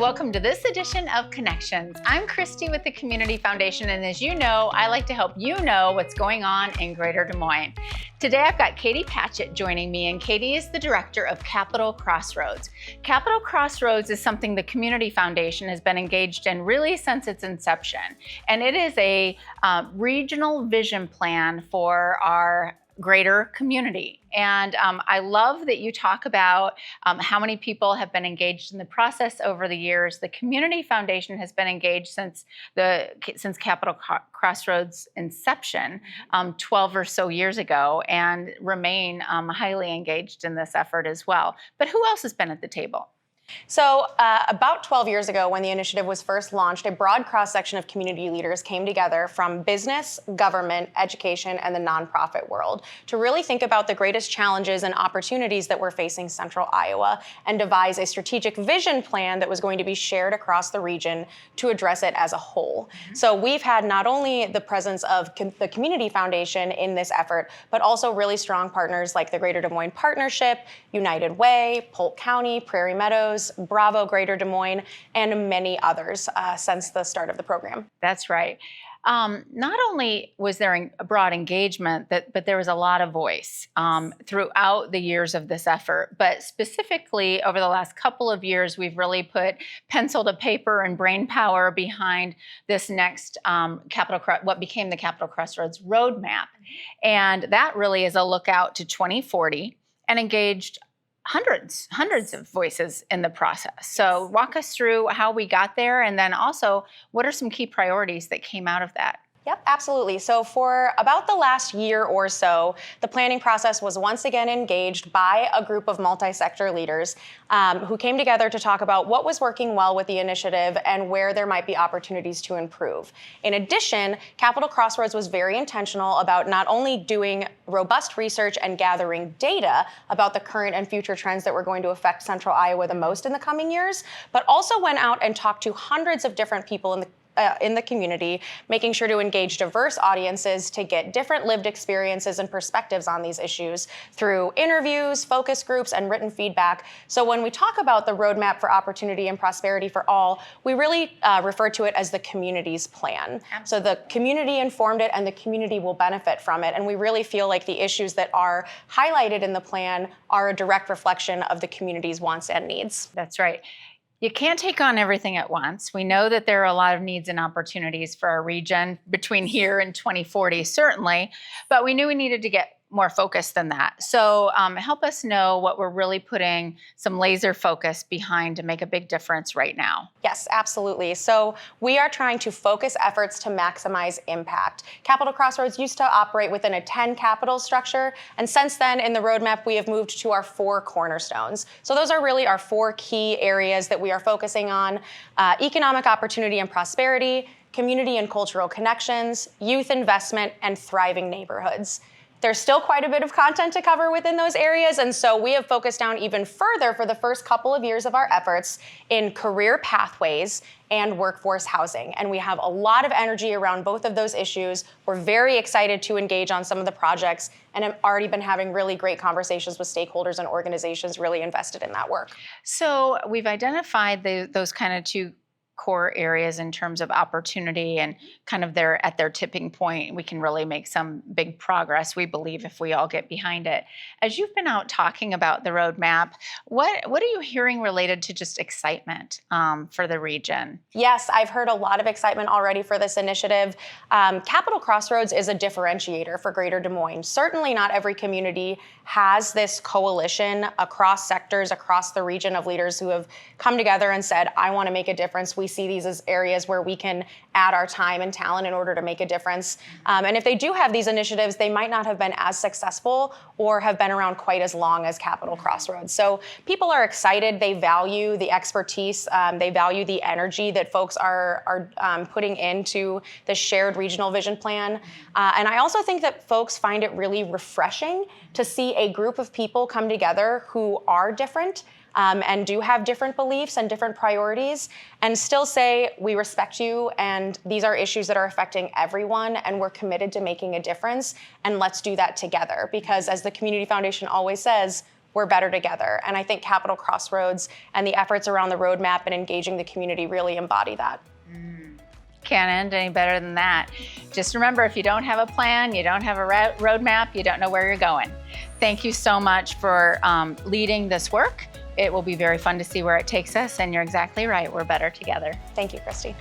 welcome to this edition of Connections. I'm Christy with the Community Foundation, and as you know, I like to help you know what's going on in Greater Des Moines. Today I've got Katie Patchett joining me, and Katie is the director of Capital Crossroads. Capital Crossroads is something the Community Foundation has been engaged in really since its inception, and it is a regional vision plan for our greater community. And I love that you talk about how many people have been engaged in the process over the years. The Community Foundation has been engaged since Capital Crossroads inception 12 or so years ago, and remain highly engaged in this effort as well. But who else has been at the table? So about 12 years ago, when the initiative was first launched, a broad cross-section of community leaders came together from business, government, education, and the nonprofit world to really think about the greatest challenges and opportunities that were facing Central Iowa and devise a strategic vision plan that was going to be shared across the region to address it as a whole. So we've had not only the presence of the Community Foundation in this effort, but also really strong partners like the Greater Des Moines Partnership, United Way, Polk County, Prairie Meadows, Bravo, Greater Des Moines, and many others since the start of the program. That's right. Not only was there a broad engagement, but there was a lot of voice throughout the years of this effort. But specifically, over the last couple of years, we've really put pencil to paper and brain power behind this next what became the Capital Crossroads Roadmap. And that really is a look out to 2040 and engaged hundreds of voices in the process. So walk us through how we got there, and then also what are some key priorities that came out of that? Yep, absolutely. So for about the last year or so, the planning process was once again engaged by a group of multi-sector leaders who came together to talk about what was working well with the initiative and where there might be opportunities to improve. In addition, Capital Crossroads was very intentional about not only doing robust research and gathering data about the current and future trends that were going to affect Central Iowa the most in the coming years, but also went out and talked to hundreds of different people in the community, making sure to engage diverse audiences to get different lived experiences and perspectives on these issues through interviews, focus groups, and written feedback. So when we talk about the Roadmap for Opportunity and Prosperity for All, we really refer to it as the community's plan. Absolutely. So the community informed it, and the community will benefit from it. And we really feel like the issues that are highlighted in the plan are a direct reflection of the community's wants and needs. That's right. You can't take on everything at once. We know that there are a lot of needs and opportunities for our region between here and 2040, certainly, but we knew we needed to get more focused than that. So help us know what we're really putting some laser focus behind to make a big difference right now. Yes, absolutely. So we are trying to focus efforts to maximize impact. Capital Crossroads used to operate within a 10 capital structure, and since then in the roadmap we have moved to our 4 cornerstones. So those are really our 4 key areas that we are focusing on: economic opportunity and prosperity, community and cultural connections, youth investment, and thriving neighborhoods. There's still quite a bit of content to cover within those areas, and so we have focused down even further for the first couple of years of our efforts in career pathways and workforce housing. And we have a lot of energy around both of those issues. We're very excited to engage on some of the projects, and have already been having really great conversations with stakeholders and organizations really invested in that work. So we've identified those kind of 2 core areas in terms of opportunity, and kind of at their tipping point, we can really make some big progress, we believe, if we all get behind it. As you've been out talking about the roadmap, what are you hearing related to just excitement for the region? Yes, I've heard a lot of excitement already for this initiative. Capital Crossroads is a differentiator for Greater Des Moines. Certainly not every community has this coalition across sectors, across the region, of leaders who have come together and said, I want to make a difference. We see these as areas where we can add our time and talent in order to make a difference. And if they do have these initiatives, they might not have been as successful or have been around quite as long as Capital Crossroads. So people are excited. They value the expertise. They value the energy that folks are putting into the shared regional vision plan. And I also think that folks find it really refreshing to see a group of people come together who are different and do have different beliefs and different priorities, and still say, we respect you, and these are issues that are affecting everyone, and we're committed to making a difference, and let's do that together. Because as the Community Foundation always says, we're better together. And I think Capital Crossroads and the efforts around the roadmap and engaging the community really embody that. Can't end any better than that. Just remember, if you don't have a plan, you don't have a roadmap, you don't know where you're going. Thank you so much for leading this work. It will be very fun to see where it takes us, and you're exactly right, we're better together. Thank you, Christy.